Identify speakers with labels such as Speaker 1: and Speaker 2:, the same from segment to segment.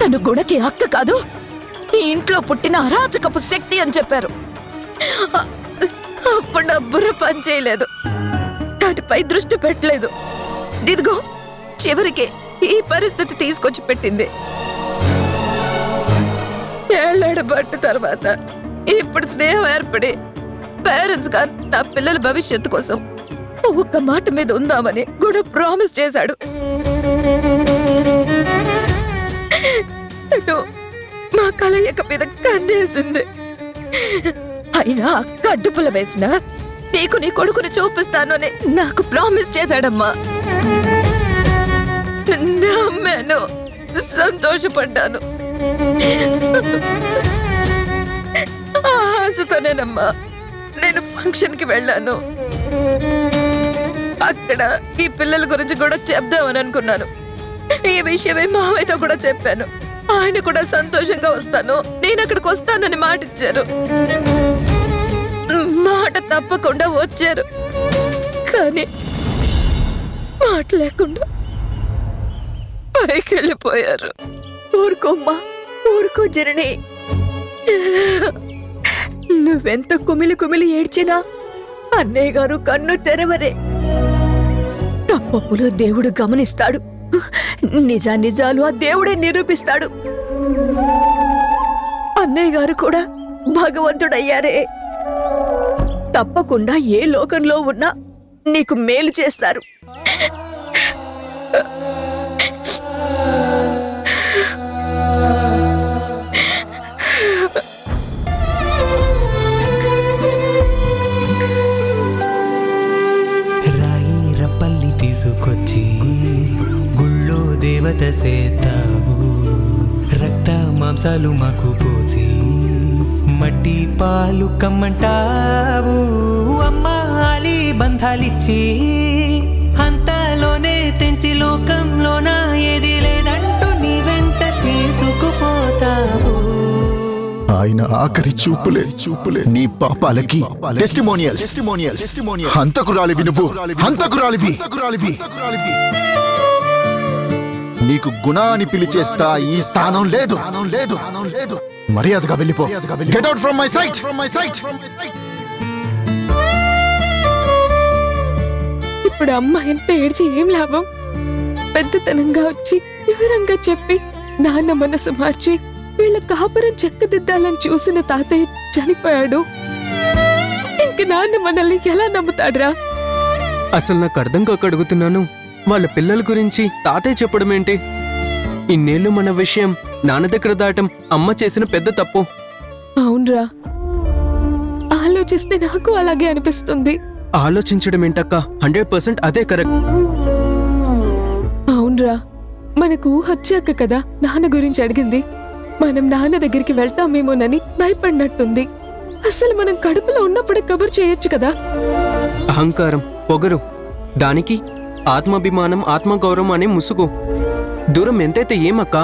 Speaker 1: తను గుణకి అక్క కాదు, ఈ ఇంట్లో పుట్టిన అరాచకపు శక్తి అని చెప్పారు. అప్పుడు నా బుర్ర పనిచేయలేదు, దానిపై దృష్టి పెట్టలేదు. ఇదిగో చివరికి ఈ పరిస్థితి తీసుకొచ్చి పెట్టింది. ఏళ్ళేడు బట్టు తర్వాత ఇప్పుడు స్నేహం ఏర్పడి పేరెంట్స్ గా నా పిల్లల భవిష్యత్తు కోసం ఒక్క మాట మీద ఉందామని గుణ ప్రామిస్ చేశాడు. మా కలయిక మీద కన్నేసింది. అయినా అక్క అడ్డుపుల వేసిన నీకు నీ కొడుకుని చూపిస్తాను అని నాకు ప్రామిస్ చేశాడమ్మా. నమ్మాను, సంతోషపడ్డాను. ఆశతోనేనమ్మా నేను ఫంక్షన్ కి వెళ్ళాను. అక్కడ ఈ పిల్లల గురించి కూడా చెప్దామని అనుకున్నాను. ఈ విషయమే మావయ్యతో కూడా చెప్పాను. ఆయన కూడా సంతోషంగా వస్తాను, నేను అక్కడికి వస్తానని మాట ఇచ్చారు. మాట తప్పకుండా వచ్చారు, కానీ మాట లేకుండా పైకి వెళ్ళిపోయారు.
Speaker 2: ఊరుకోమ్మా, ఊరుకో జనని. నువ్వెంత కుమిలి కుమిలి ఏడ్చినా అన్నయ్య గారు కన్ను తెరవరే. తప్పులు దేవుడు గమనిస్తాడు, నిజాలు ఆ దేవుడే నిరూపిస్తాడు. అన్నయ్య గారు కూడా భగవంతుడయ్యారే. తప్పకుండా ఏ లోకంలో ఉన్నా నీకు మేలు చేస్తారు.
Speaker 3: రాయి రప్పల్లి తీసుకొచ్చి గుళ్ళో దేవత సేతావు, రక్త మాంసాలు మాకు పోసి మట్టి పాలు కమ్మంటావు. అమ్మాలి బంధాలిచ్చి అంతలోనే తెంచి లోకంలోన ఏది లేదంటూ నీ వెంట తీసుకుపోతావు.
Speaker 4: ఆయన ఆఖరి చూపులే నీ పాపాలకి టెస్టిమోనియల్స్. హంతకురాలివి నువ్వు, హంతకురాలివి. నీకు గుణ అని పిలిచేస్తా ఈ స్థానం లేదు. మర్యాదగా వెళ్ళిపో. Get out from my sight.
Speaker 5: ఇప్పుడు అమ్మ ఎంత ఏడ్చి ఏం లాభం? పెద్దతనంగా వచ్చి వివరంగా చెప్పి నాన్న మనసు మార్చి వీళ్ళ కాపురం చెక్కదిద్దాలని చూసిన తాతయ్య చనిపోయాడు. ఇంక నాన్న మనల్ని ఎలా నమ్ముతాడ్రా?
Speaker 6: అసలు నాకు అర్థం కాక అడుగుతున్నాను, వాళ్ళ పిల్లల గురించి తాతయ్య చెప్పడం ఏంటి? ఇన్నేళ్ళు మన విషయం నాన్న దగ్గర దాటం అమ్మ చేసిన పెద్ద తప్పు.
Speaker 5: అవునరా, ఆలోచిస్తే నాకు అలాగే అనిపిస్తుంది.
Speaker 6: ఆలోచించడం ఏంటక్క, 100% అదే కరెక్ట్.
Speaker 5: అవునరా, మనకు వచ్చాక కదా నాన్న గురించి అడిగింది. మనం నాన్న దగ్గరికి వెళ్తామేమోనని భయపడినట్టుంది. అసలు మనం కడుపులో ఉన్నప్పుడే కబురు చేయొచ్చు కదా.
Speaker 6: అహంకారం, పొగరు, దానికి ఆత్మాభిమానం, ఆత్మగౌరవం అనే ముసుగు. దూరం ఎంతైతే ఏమక్క,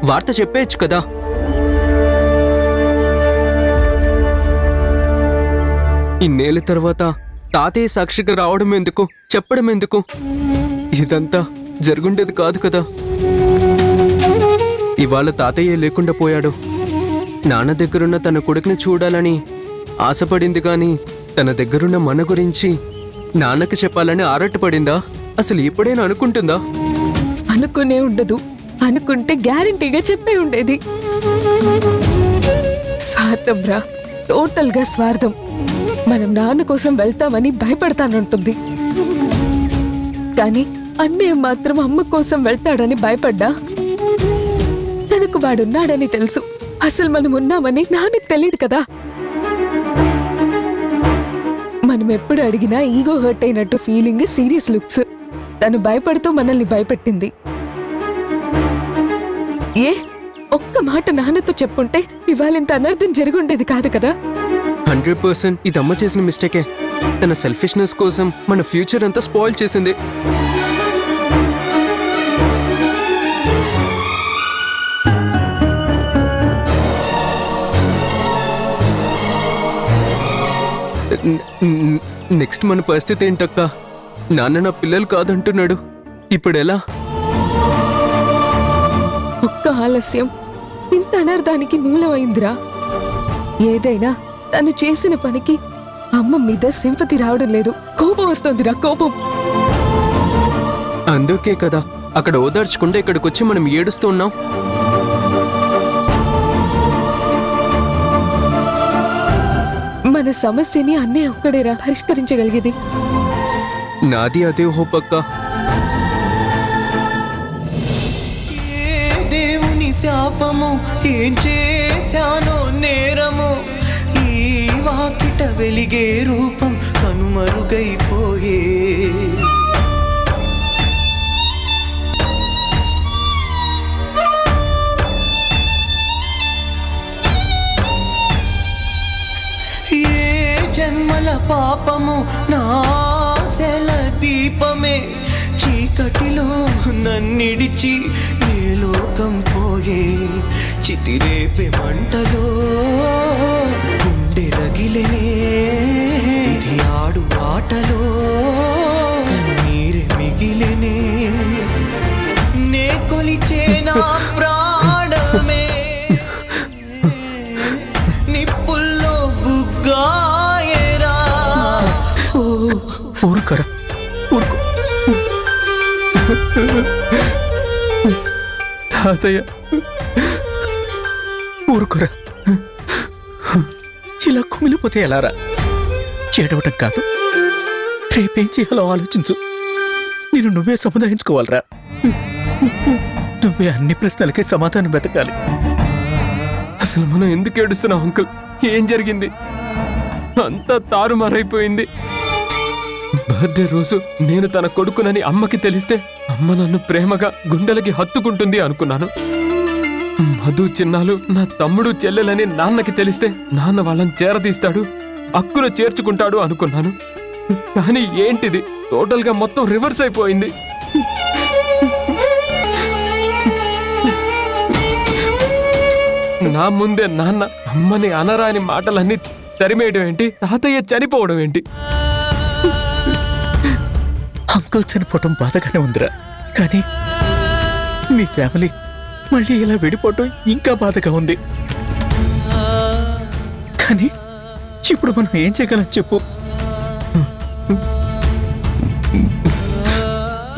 Speaker 6: వార్త చెప్పేయచ్చు కదా. ఇన్నేళ్ళ తర్వాత తాతయ్య సాక్షిగా రావడం ఎందుకు, చెప్పడం ఎందుకు? ఇదంతా జరుగుండేది కాదు కదా. ఇవాళ తాతయ్య లేకుండా పోయాడు. నాన్న దగ్గరున్న తన కొడుకుని చూడాలని ఆశపడింది గాని తన దగ్గరున్న మన గురించి నాన్నకి చెప్పాలని ఆరాటపడిందా? అసలు ఎప్పుడైనా అనుకుంటుందా?
Speaker 5: అనుకునే ఉండదు, అనుకుంటే గ్యారంటీగా చెప్పే ఉండేది. స్వార్థం రా, టోటల్ గా స్వార్థం. మనం నాన్న కోసం వెళ్తామని భయపడతానంటుంది, కానీ అన్నయ్య మాత్రం అమ్మ కోసం వెళ్తాడని భయపడ్డా. తనకు వాడున్నాడని తెలుసు, అసలు మనం ఉన్నామని నాన్నకు తెలియదు కదా. మనం ఎప్పుడు అడిగినా ఈగో హర్ట్ అయినట్టు ఫీలింగ్, సీరియస్ లుక్స్. తను భయపడుతూ మనల్ని భయపెట్టింది. ఏ ఒక్క మాట నాన్నతో చెప్పుంటే ఇవాళ ఇంత అనర్థం జరుగుండేది కాదు కదా.
Speaker 6: 100% ఇది అమ్మ చేసిన మిస్టేకే. తన సెల్ఫిష్నెస్ కోసం మన ఫ్యూచర్ అంతా స్పాయిల్ చేసింది. నెక్స్ట్ మన పరిస్థితి ఏంటక్క? నాన్న నా పిల్లలు కాదంటున్నాడు, ఇప్పుడెలా?
Speaker 5: ఒక్క ఆలస్యం ఇంత అనర్థానికి మూలమైందిరా? ఏదైనా తను చేసిన పనికి అమ్మ మీద సింపతి రావడం లేదు, కోపం వస్తోందిరా, కోపం.
Speaker 6: అందుకే కదా అక్కడ ఓదార్చుకుంటే ఇక్కడికి వచ్చి మనం ఏడుస్తూ ఉన్నాం.
Speaker 5: మన సమస్యని అన్నయ్య ఒక్కడేరా పరిష్కరించగలిగేది.
Speaker 6: నాది అదే హోపక్క.
Speaker 3: దేవుని శాపము ఏం చేశానో నేరము, ఈ వాకిట వెలిగే రూపం కనుమరుగైపోయే. జన్మల పాపము నాశల దీపమే, చీకటిలో నన్నిడిచి ఏ లోకం పోయే. చితిరేపే మంటలో గుండె రగిలనే, ఇది ఆడు ఆటలో కన్నీరె మిగిలనే. నే కొలిచే నా ప్రాణమే నిప్పుల్లో బుగ్గాయేరా.
Speaker 6: ఊరుకరా, ఊరుకో. తాతయ్య ఊరుకోరా, ఇలా కుమిలిపోతే ఎలారా? చేడవటం కాదు, రేపేం చేయాలో ఆలోచించు. నేను నువ్వే సముదాయించుకోవాలరా. నువ్వే అన్ని ప్రశ్నలకి సమాధానం వెతకాలి. అసలు మనం ఎందుకు ఏడుస్తున్నాం అంకుల్? ఏం జరిగింది? అంతా తారుమారైపోయింది. బర్త్డే రోజు నేను తన కొడుకునని అమ్మకి తెలిస్తే అమ్మ నన్ను ప్రేమగా గుండెలకి హత్తుకుంటుంది అనుకున్నాను. మధు చిన్నాలు నా తమ్ముడు చెల్లెలని నాన్నకి తెలిస్తే నాన్న వాళ్ళని చేరదీస్తాడు, అక్కున చేర్చుకుంటాడు అనుకున్నాను. కానీ ఏంటిది, టోటల్గా మొత్తం రివర్స్ అయిపోయింది. నా ముందే నాన్న అమ్మని అనరాని మాటలన్నీ తరిమేయడం ఏంటి, తాతయ్య చనిపోవడం ఏంటి? అంకుల్ చనిపోవటం బాధగానే ఉందిరా, కానీ మీ ఫ్యామిలీ మళ్ళీ ఇలా విడిపోవటం ఇంకా బాధగా ఉంది. కానీ ఇప్పుడు మనం ఏం చేయగలం చెప్పు?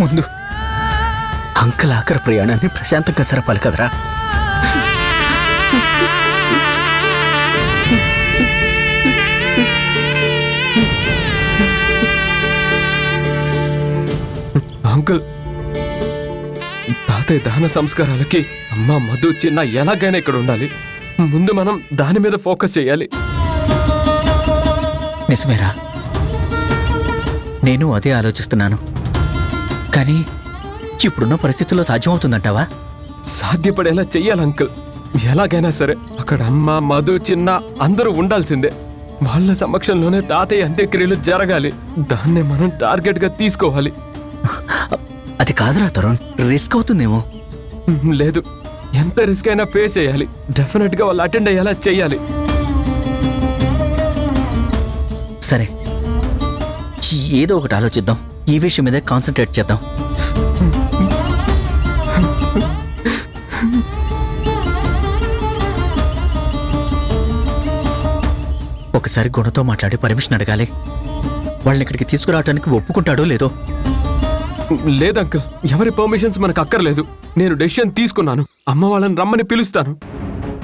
Speaker 6: ముందు అంకుల్ ఆఖరి ప్రయాణాన్ని ప్రశాంతంగా సరపాలి కదరా. అంకుల్, తాతయ్య దహన సంస్కారాలకి అమ్మ మధు చిన్న ఎలాగైనా ఇక్కడ ఉండాలి. ముందు మనం దాని మీద ఫోకస్ చేయాలి.
Speaker 7: నిజమేరా, నేను అదే ఆలోచిస్తున్నాను. కానీ ఇప్పుడున్న పరిస్థితుల్లో సాధ్యమవుతుందంటావా?
Speaker 6: సాధ్యపడేలా చెయ్యాలి అంకుల్. ఎలాగైనా సరే అక్కడ అమ్మ మధు చిన్న అందరూ ఉండాల్సిందే. వాళ్ళ సమక్షంలోనే తాతయ్య అంత్యక్రియలు జరగాలి. దాన్నే మనం టార్గెట్ గా తీసుకోవాలి.
Speaker 7: అది కాదురా తరుణ్, రిస్క్ అవుతుందేమో.
Speaker 6: లేదు, ఎంత రిస్క్ అయినా ఫేస్ చేయాలి. డెఫినెట్ గా వాళ్ళు అటెండ్ అయ్యేలా చెయ్యాలి.
Speaker 7: సరే, ఏదో ఒకటి ఆలోచిద్దాం. ఈ విషయం మీదే కాన్సన్ట్రేట్ చేద్దాం. ఒకసారి గుణతో మాట్లాడి పర్మిషన్ అడగాలి. వాళ్ళని ఇక్కడికి తీసుకురావడానికి ఒప్పుకుంటాడో లేదో.
Speaker 6: లేదు అంకుల్, ఎవరి పర్మిషన్స్ మనకు అక్కర్లేదు. నేను డెసిషన్ తీసుకున్నాను. అమ్మ వాళ్ళని రమ్మని పిలుస్తాను.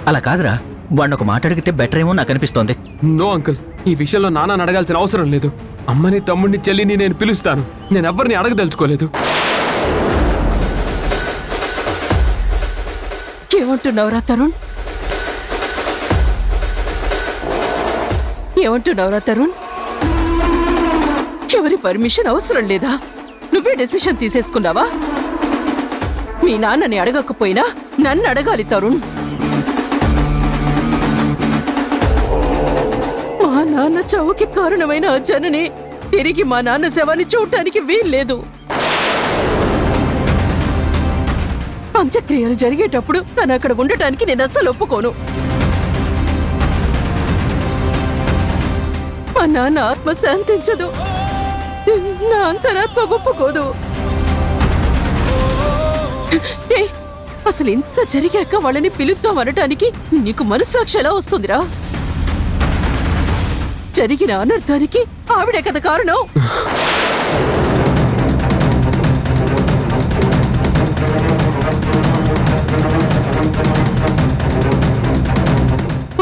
Speaker 7: అలా కాదురా, వాడిని ఒక మాట అడిగితే బెటర్ ఏమో నాకు అనిపిస్తోంది.
Speaker 6: నో అంకుల్, ఈ విషయంలో నాన్నని అడగాల్సిన అవసరం లేదు. అమ్మని తమ్ముడిని చెల్లిని నేను పిలుస్తాను. నేను ఎవరిని అడగదలుచుకోలేదు.
Speaker 2: ఏమంటున్నావురా తరుణ్? ఏమంటున్నావురా తరుణ్? ఎవరి పర్మిషన్ అవసరం లేదా? నువ్వే డెసిషన్ తీసేసుకున్నావా? మీ నాన్నని అడగకపోయినా నన్ను అడగాలి తరుణ్. మా నాన్న చావుకి కారణమైన ఆ జనని తిరిగి మా నాన్న శవాన్ని చూడటానికి వీల్లేదు. అంత్యక్రియలు జరిగేటప్పుడు తను అక్కడ ఉండటానికి నేను అస్సలు ఒప్పుకోను. మా నాన్న ఆత్మ శాంతించదు, నా అంతరాత్మ ఒప్పుకోదు. అసలు ఇంత జరిగాక వాళ్ళని పిలుద్దాం అనటానికి నీకు మనస్సాక్షి ఎలా వస్తుందిరా? జరిగిన అనర్థానికి ఆవిడే కదా కారణం.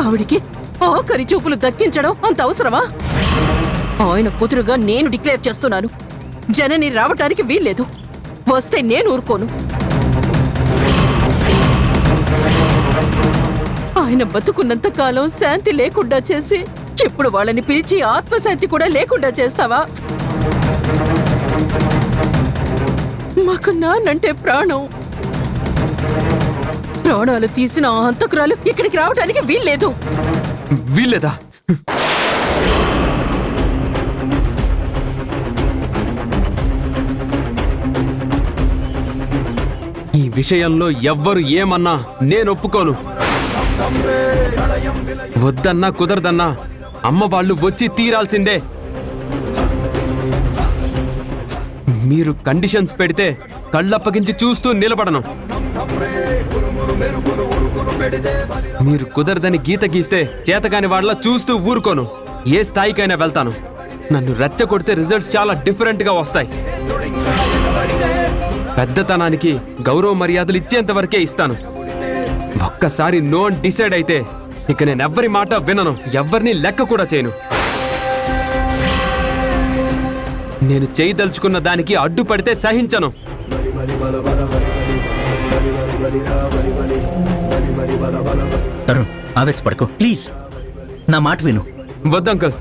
Speaker 2: ఆవిడికి ఆఖరి చూపులు దక్కించడం అంత అవసరమా? ఆయన కూతురుగా నేను డిక్లేర్ చేస్తున్నాను, జనని రావటానికి వీల్లేదు. వస్తే నేను ఊరుకోను. ఆయన బతుకున్నంత కాలం శాంతి లేకుండా చేసి ఇప్పుడు వాళ్ళని పిలిచి ఆత్మశాంతి కూడా లేకుండా చేస్తావా? మాకు నాన్నంటే ప్రాణం. ప్రాణాలు తీసిన ఆ హంతకురాలు ఇక్కడికి రావడానికి వీల్లేదు.
Speaker 6: వీల్లేదా? ఈ విషయంలో ఎవ్వరు ఏమన్నా నేను ఒప్పుకోను. వద్దన్నా కుదరదన్నా అమ్మ వాళ్ళు వచ్చి తీరాల్సిందే. మీరు కండిషన్స్ పెడితే కళ్ళప్పగించి చూస్తూ నిలబడను. మీరు కుదరదని గీత గీస్తే చేతగాని వాళ్ళ చూస్తూ ఊరుకోను. ఏ స్థాయికైనా వెళ్తాను. నన్ను రెచ్చగొడితే రిజల్ట్స్ చాలా డిఫరెంట్ గా వస్తాయి. పెద్దతనానికి గౌరవ మర్యాదలు ఇచ్చేంత వరకే ఇస్తాను. ఒక్కసారి నో అని డిసైడ్ అయితే ఇక నేను ఎవ్వరి మాట వినను, ఎవ్వరిని లెక్క కూడా చేయను. నేను చేయదలుచుకున్న దానికి అడ్డుపడితే సహించను.
Speaker 7: తరుణ్, ఆవేశపడకు ప్లీజ్, నా మాట విను.
Speaker 6: వద్దంకల్,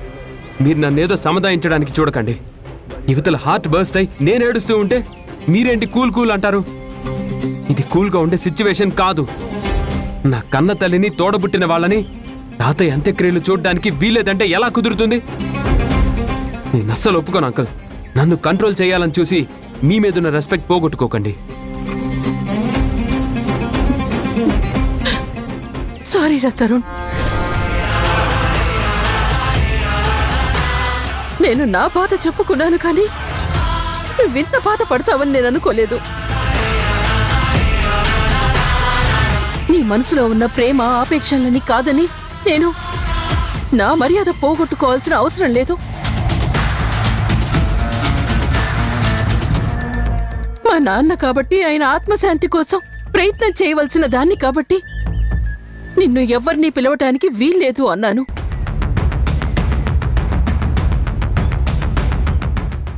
Speaker 6: మీరు నన్నేదో సముదాయించడానికి చూడకండి. యువతల హార్ట్ బర్స్ట్ అయి నేను ఏడుస్తూ ఉంటే మీరేంటి కూల్ కూల్ అంటారు? ఇది కూల్గా ఉండే సిచ్యువేషన్ కాదు. నా కన్న తల్లిని, తోడబుట్టిన వాళ్ళని తాతయ్య అంత్యక్రియలు చూడడానికి వీలేదంటే ఎలా కుదురుతుంది? నేను అస్సలు ఒప్పుకోను అంకల్. నన్ను కంట్రోల్ చేయాలని చూసి మీ మీదున్న రెస్పెక్ట్ పోగొట్టుకోకండి.
Speaker 2: సారీ రా తరుణ్, నేను నా బాధ చెప్పుకున్నాను, కానీ నువ్వింత బాధ పడతావని నేను అనుకోలేదు. నీ మనసులో ఉన్న ప్రేమ, ఆపేక్షలని కాదని నేను నా మర్యాద పోగొట్టుకోవాల్సిన అవసరం లేదు. మా నాన్న కాబట్టి, ఆయన ఆత్మశాంతి కోసం ప్రయత్నం చేయవలసిన దాన్ని కాబట్టి నిన్ను ఎవ్వరినీ పిలవటానికి వీల్లేదు అన్నాను.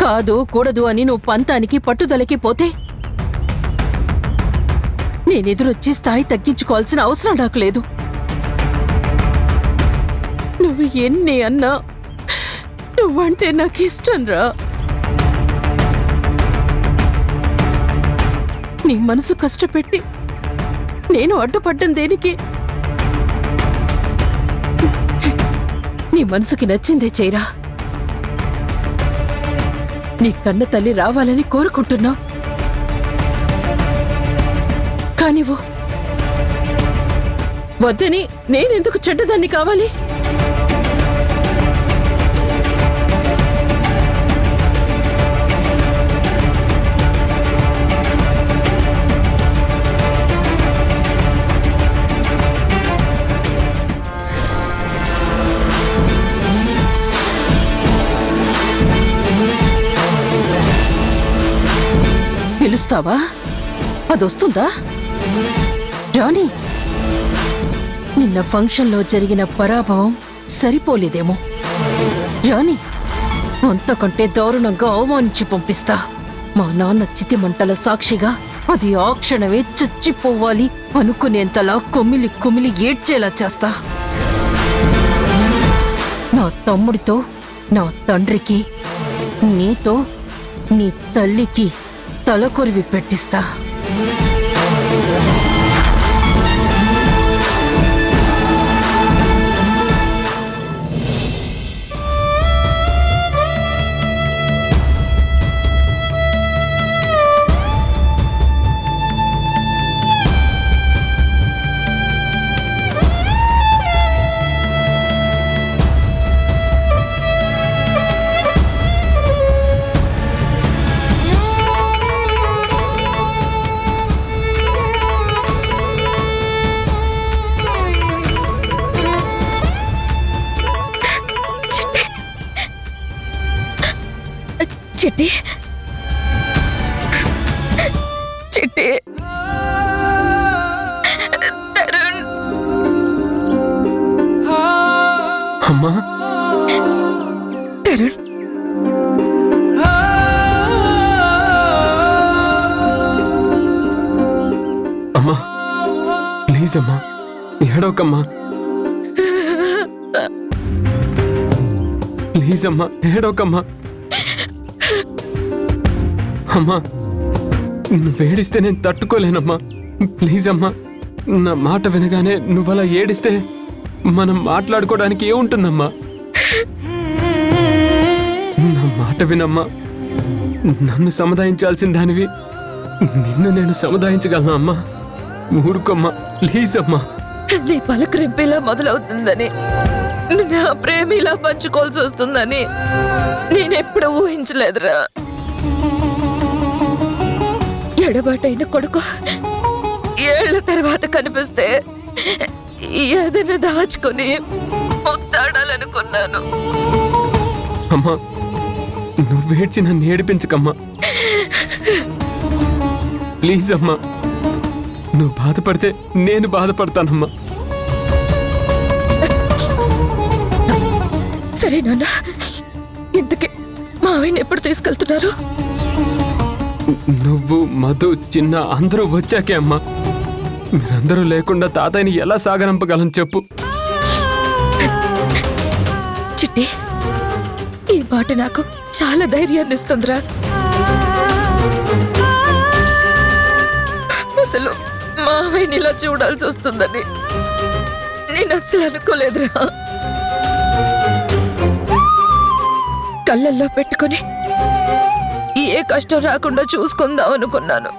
Speaker 2: కాదు కూడదు అని నువ్వు పంతానికి, పట్టుదలకి పోతే నేనెదురొచ్చి స్థాయి తగ్గించుకోవాల్సిన అవసరం నాకు లేదు. నువ్వు ఎన్ని అన్నా నువ్వంటే నాకు ఇష్టం రా. నీ మనసు కష్టపెట్టి నేను అడ్డుపడ్డం దేనికి? నీ మనసుకి నచ్చిందే చేయరా. నీ కన్న తల్లి రావాలని కోరుకుంటున్నావు, కానివ్వు. వద్దని నేనెందుకు చెడ్డదాన్ని కావాలి? పిలుస్తావా? అదొస్తుందా? రాణి, నిన్న ఫంక్షన్లో జరిగిన పరాభవం సరిపోలేదేమో. రాణి, అంతకంటే దారుణంగా అవమానించి పంపిస్తా. మా నాన్న చితిమంటల సాక్షిగా అది ఆ క్షణమే చచ్చిపోవాలి అనుకునేంతలా కొమ్మిలి కొమ్మిలి ఏడ్చేలా చేస్తా. నా తమ్ముడితో, నా తండ్రికి, నీతో, నీ తల్లికి తలకొరివి పెట్టిస్తా.
Speaker 1: చిట్టి చిట్టి తరుణ్
Speaker 6: అమ్మా
Speaker 1: తరుణ్
Speaker 6: అమ్మా ప్లీజ్ అమ్మా ఏడోకమ్మా ప్లీజ్ అమ్మా ఏడోకమ్మా అమ్మా నువ్వేడిస్తే నేను తట్టుకోలేనమ్మా ప్లీజ్ అమ్మా నా మాట వినగానే నువ్వలా ఏడిస్తే మనం మాట్లాడుకోవడానికి ఏముంటుందమ్మా నా మాట వినమ్మా నన్ను సముదాయించాల్సిన దానివి నిన్ను నేను సముదాయించగలను అమ్మా ఊరుకోమ్మా ప్లీజ్ అమ్మా
Speaker 1: నీ పలకరింపిలా మొదలవుతుందని నా ప్రేమ ఇలా పంచుకోవాల్సి వస్తుందని నేనెప్పుడు ఊహించలేదురా. ఎడబాటైన కొడుకు ఏళ్ల తర్వాత కనిపిస్తే ఏదైనా దాచుకొని ముద్దాడాలనుకున్నాను.
Speaker 6: అమ్మా నువ్వేడ్చి నన్ను ఏడిపించకమ్మా ప్లీజ్ అమ్మా నువ్వు బాధపడితే నేను బాధపడతానమ్మా.
Speaker 1: సరే నాన్న, ఇంతకీ మావయ్యని ఎప్పుడు తీసుకెళ్తున్నారు?
Speaker 6: నువ్వు మధు చిన్న అందరూ వచ్చాకే అమ్మా. మీరందరూ లేకుండా తాతయ్యని ఎలా సాగనంపగలను చెప్పు.
Speaker 1: చిట్టి ఈ మాట నాకు చాలా ధైర్యాన్ని ఇస్తుందిరా. అసలు మావయ్యని ఇలా చూడాల్సి వస్తుందని నేను అసలు అనుకోలేదురా. కళ్ళల్లో పెట్టుకుని ఏ కష్టం రాకుండా చూసుకుందాం అనుకున్నాను.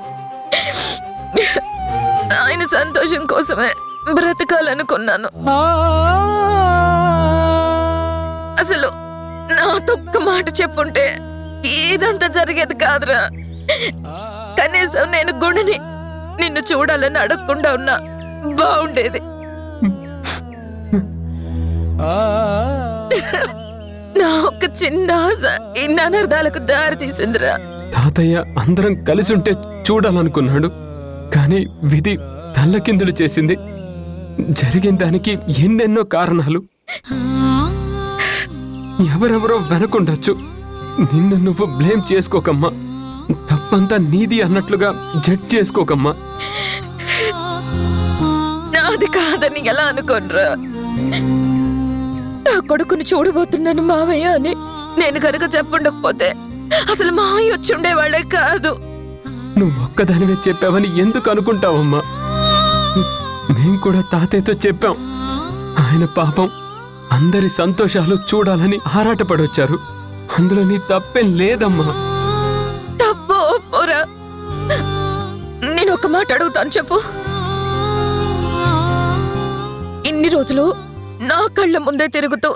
Speaker 1: ఆయన సంతోషం కోసమే బ్రతకాలనుకున్నాను. అసలు నాతొక్క మాట చెప్పుంటే ఇదంతా జరిగేది కాదురా. కనీసం నేను గుణని నిన్ను చూడాలని అడగకుండా ఉన్నా బాగుండేది. నా ఒక చిన్న ఆశ ఇన్ని అనర్థాలకు దారి తీసిందిరా.
Speaker 6: తాతయ్య అందరం కలిసి ఉంటే చూడాలనుకున్నాడు, కానీ విధి తల్లకిందులు చేసింది. జరిగిన దానికి ఎన్నెన్నో కారణాలు. ఎవరెవరో వెనకుండొచ్చు. నిన్ను నువ్వు బ్లేమ్ చేసుకోకమ్మా. తప్పంతా నీది అన్నట్లుగా జడ్జ్ చేసుకోకమ్మా.
Speaker 1: నాది కాదని ఎలా అనుకోనరా? నా కొడుకుని చూడబోతున్నాను మావయ్య అని నేను కనుక చెప్పుండకపోతే అసలు మావయ్య వచ్చి ఉండేవాళ్లే కాదు.
Speaker 6: నువ్వొక్కదానివే చెప్పావని ఎందుకు అనుకుంటావమ్మా? మేం కూడా తాతయ్యతో చెప్పాం. ఆయన పాపం అందరి సంతోషాలు చూడాలని ఆరాటపడొచ్చారు. అందులో నీ తప్పేం లేదమ్మా.
Speaker 1: తప్పు పోరా. నేను ఒక మాట అడుగుతాను, చెప్పు. ఇన్ని రోజులు నా కళ్ళ ముందే తిరుగుతూ,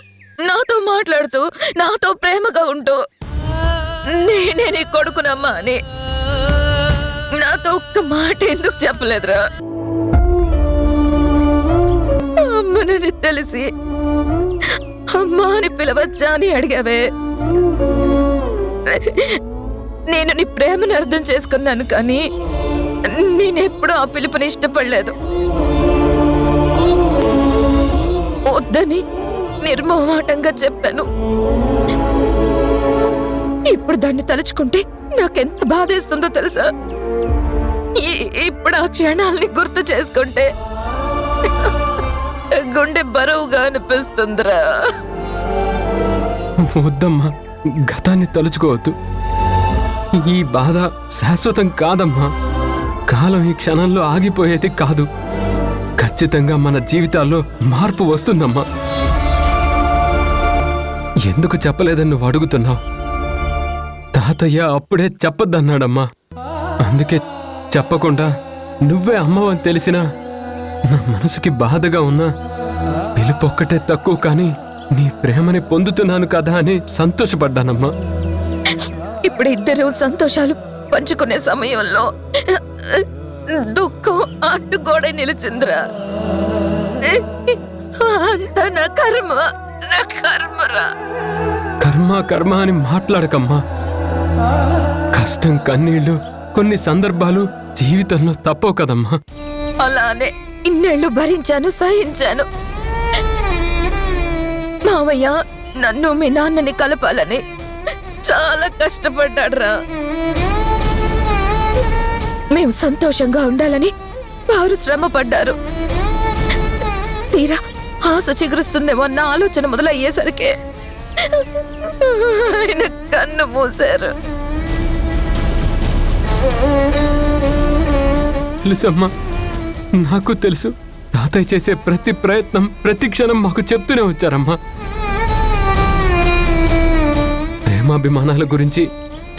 Speaker 1: నాతో మాట్లాడుతూ, నాతో ప్రేమగా ఉంటూ నేనే నీ కొడుకునమ్మా అని నాతో ఒక్క మాట ఎందుకు చెప్పలేదురా? అమ్మనని తెలిసి అమ్మా అని పిలవచ్చా అని అడిగావే. నేను నీ ప్రేమను అర్థం చేసుకున్నాను, కానీ నేనెప్పుడు ఆ పిలుపుని ఇష్టపడలేదు. వద్దని నిర్మోహమాటంగా చెప్పాను. ఇప్పుడు దాన్ని తలుచుకుంటే నాకెంత బాధేస్తుందో తెలుసా? ఇప్పుడు ఆ క్షణాలని గుర్తు చేసుకుంటే గుండె బరువుగా అనిపిస్తుందిరా.
Speaker 6: వద్దమ్మా, గతాన్ని తలుచుకోవద్దు. ఈ బాధ శాశ్వతం కాదమ్మా. కాలం ఈ క్షణంలో ఆగిపోయేది కాదు. ఖచ్చితంగా మన జీవితాల్లో మార్పు వస్తుందమ్మా. ఎందుకు చెప్పలేదని నువ్వు అడుగుతున్నావు. తాతయ్య అప్పుడే చెప్పొద్దన్నాడమ్మా. అందుకే చెప్పకుండా నువ్వే అమ్మవని తెలిసినా నా మనసుకి బాధగా ఉన్నా పిలుపొక్కటే తక్కువ, కానీ నీ ప్రేమని పొందుతున్నాను కదా అని సంతోషపడ్డానమ్మా.
Speaker 1: ఇప్పుడు ఇద్దరు సంతోషాలు పంచుకునే సమయంలో దుఃఖం అడ్డుగోడ నిలిచిందిరా. అంత నా కర్మ, నా కర్మరా.
Speaker 6: కర్మ కర్మ అని మాట్లాడకమ్మా. కష్టం కన్నీళ్లు కొన్ని సందర్భాలు జీవితంలో తప్పవు కదమ్మా.
Speaker 1: అలానే ఇన్నేళ్లు భరించాను, సహించాను. మావయ్య నన్ను మీ నాన్నని కలపాలని చాలా కష్టపడ్డాడ్రా. మేము సంతోషంగా ఉండాలని వారు శ్రమ పడ్డారు. తీరా ఆశ చిగురుస్తుందేమో అన్న ఆలోచన మొదలయ్యేసరికి ఆయన కన్ను మూశారు.
Speaker 6: తెలుసమ్మా, నాకు తెలుసు. తాతయ్య చేసే ప్రతి ప్రయత్నం ప్రతి క్షణం మాకు చెప్తూనే వచ్చారమ్మా. ప్రేమాభిమానాల గురించి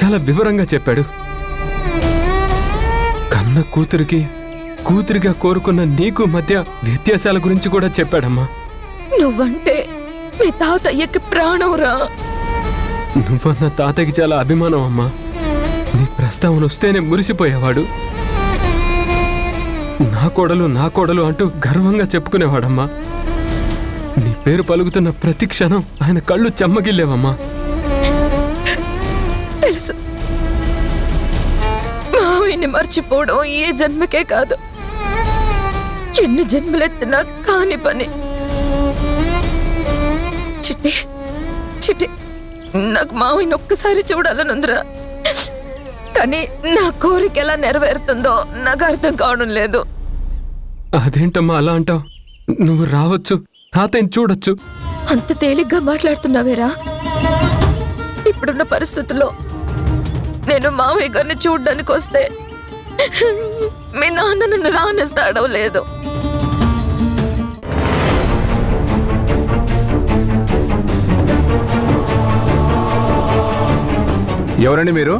Speaker 6: చాలా వివరంగా చెప్పాడు. కన్న కూతురిగా కోరుకున్న నీకు మధ్య వ్యత్యాసాల గురించి కూడా చెప్పాడమ్మా.
Speaker 1: నువ్వంటే మీ తాతయ్యకి ప్రాణంరా.
Speaker 6: నువ్వన్న తాతయ్యకి చాలా అభిమానం అమ్మా. నీ ప్రస్తావన వస్తేనే మురిసిపోయేవాడు. నా కోడలు అంటూ గర్వంగా చెప్పుకునేవాడమ్మా. నీ పేరు పలుకుతున్న ప్రతి క్షణం ఆయన కళ్ళు చెమ్మగిల్లేవమ్మా.
Speaker 1: తెలుసు, మావయ్యని మర్చిపోవడం ఏ జన్మకే కాదు, ఎన్ని జన్మలెత్తినా కాని పని. చిట్టి నాకు మావయ్యని ఒక్కసారి చూడాలనుందిరా. కానీ నా కోరిక ఎలా నెరవేరుతుందో నాకు అర్థం కావడం లేదు.
Speaker 6: అదేంటమ్మా అలా అంటావు? నువ్వు రావచ్చు, తాతయ్యని చూడొచ్చు.
Speaker 1: అంత తేలిగ్గా మాట్లాడుతున్నావేరా? ఇప్పుడున్న పరిస్థితుల్లో నేను మావయ్య గారిని చూడ్డానికి వస్తే మీ నాన్న నన్ను రానిస్తాడో లేదు.
Speaker 8: ఎవరండి మీరు?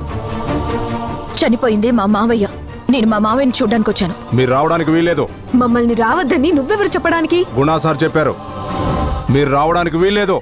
Speaker 1: చనిపోయింది మా మావయ్య. నేను మా మావయ్యని చూడ్డానికి వచ్చాను.
Speaker 8: మీరు రావడానికి వీల్లేదు.
Speaker 5: మమ్మల్ని రావద్దని నువ్వెవరు చెప్పడానికి?
Speaker 8: గుణా సార్ చెప్పారు. మీరు రావడానికి వీల్లేదు.